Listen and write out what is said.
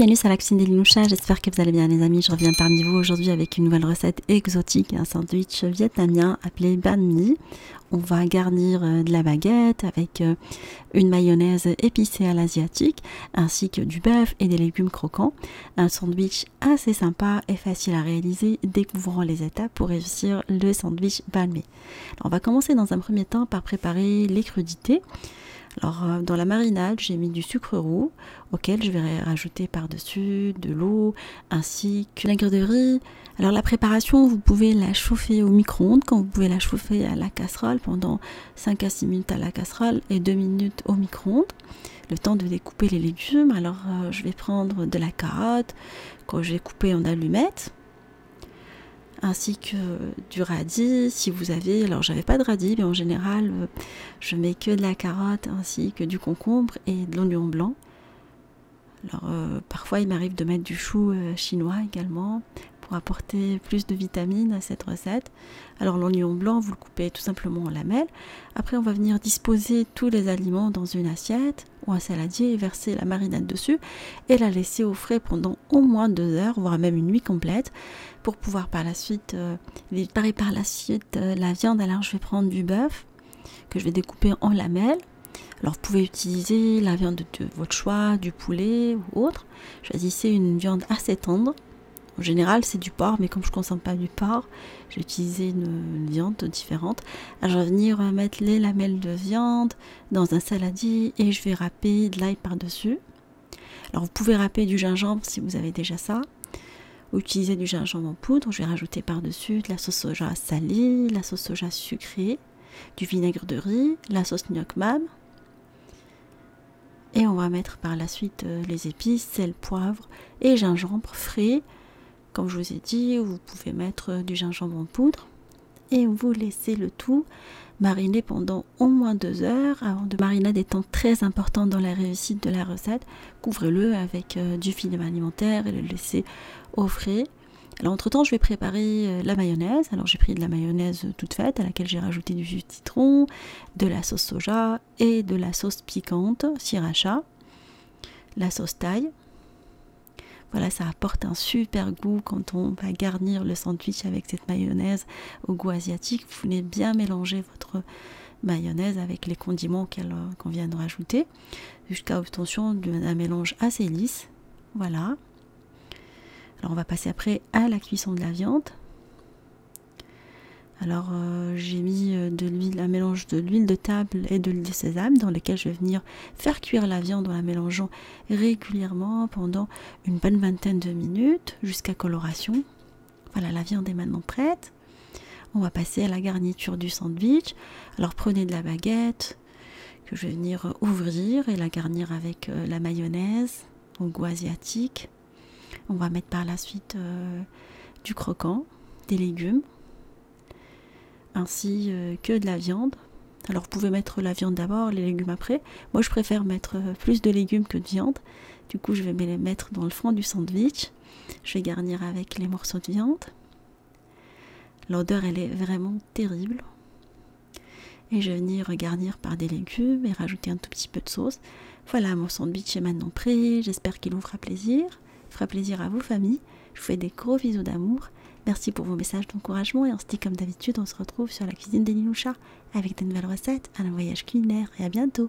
bienvenue sur la cuisine des Linoucha, j'espère que vous allez bien les amis. Je reviens parmi vous aujourd'hui avec une nouvelle recette exotique, un sandwich vietnamien appelé banh mi. On va garnir de la baguette avec une mayonnaise épicée à l'asiatique, ainsi que du bœuf et des légumes croquants. Un sandwich assez sympa et facile à réaliser, découvrant les étapes pour réussir le sandwich banh mi. Alors, on va commencer dans un premier temps par préparer les crudités. Alors, dans la marinade, j'ai mis du sucre roux auquel je vais rajouter par-dessus de l'eau ainsi que vinaigre de riz. Alors, la préparation, vous pouvez la chauffer au micro-ondes, quand vous pouvez la chauffer à la casserole pendant 5 à 6 minutes à la casserole et 2 minutes au micro-ondes. Le temps de découper les légumes. Alors, je vais prendre de la carotte que j'ai coupée en allumettes, ainsi que du radis si vous avez. Alors j'avais pas de radis, mais en général je mets que de la carotte ainsi que du concombre et de l'oignon blanc. Alors parfois il m'arrive de mettre du chou chinois également pour apporter plus de vitamines à cette recette. Alors l'oignon blanc, vous le coupez tout simplement en lamelles. Après on va venir disposer tous les aliments dans une assiette ou un saladier et verser la marinade dessus et la laisser au frais pendant au moins 2 heures, voire même une nuit complète, pour pouvoir par la suite préparer la viande. Alors je vais prendre du bœuf que je vais découper en lamelles. Alors vous pouvez utiliser la viande de votre choix, du poulet ou autre. Choisissez une viande assez tendre. En général c'est du porc, mais comme je ne consomme pas du porc, j'ai utilisé une viande différente. Alors je vais venir mettre les lamelles de viande dans un saladier et je vais râper de l'ail par-dessus. Alors vous pouvez râper du gingembre si vous avez déjà ça, ou utiliser du gingembre en poudre. Je vais rajouter par-dessus de la sauce soja salée, la sauce soja sucrée, du vinaigre de riz, la sauce gnoc mam. Et on va mettre par la suite les épices, sel, poivre et gingembre frais. Comme je vous ai dit, vous pouvez mettre du gingembre en poudre et vous laissez le tout mariner pendant au moins 2 heures. Avant de marinade étant très important dans la réussite de la recette, couvrez-le avec du film alimentaire et le laissez au frais. Alors entre temps je vais préparer la mayonnaise. Alors j'ai pris de la mayonnaise toute faite à laquelle j'ai rajouté du jus de citron, de la sauce soja et de la sauce piquante sriracha, la sauce thaï. Voilà, ça apporte un super goût quand on va garnir le sandwich avec cette mayonnaise au goût asiatique. Vous venez bien mélanger votre mayonnaise avec les condiments qu'on vient de rajouter jusqu'à obtention d'un mélange assez lisse. Voilà. Alors on va passer après à la cuisson de la viande. Alors j'ai mis un mélange de l'huile de table et de l'huile de sésame dans lequel je vais venir faire cuire la viande en la mélangeant régulièrement pendant une bonne vingtaine de minutes jusqu'à coloration. Voilà, la viande est maintenant prête. On va passer à la garniture du sandwich. Alors prenez de la baguette que je vais venir ouvrir et la garnir avec la mayonnaise au goût asiatique. On va mettre par la suite du croquant, des légumes, ainsi que de la viande. Alors vous pouvez mettre la viande d'abord, les légumes après. Moi je préfère mettre plus de légumes que de viande. Du coup je vais les mettre dans le fond du sandwich. Je vais garnir avec les morceaux de viande. L'odeur elle est vraiment terrible. Et je vais venir garnir par des légumes et rajouter un tout petit peu de sauce. Voilà, mon sandwich est maintenant prêt. J'espère qu'il vous fera plaisir. Fera plaisir à vos familles. Je vous fais des gros bisous d'amour. Merci pour vos messages d'encouragement et on se dit comme d'habitude, on se retrouve sur la cuisine des Linoucha avec de nouvelles recettes, un voyage culinaire et à bientôt.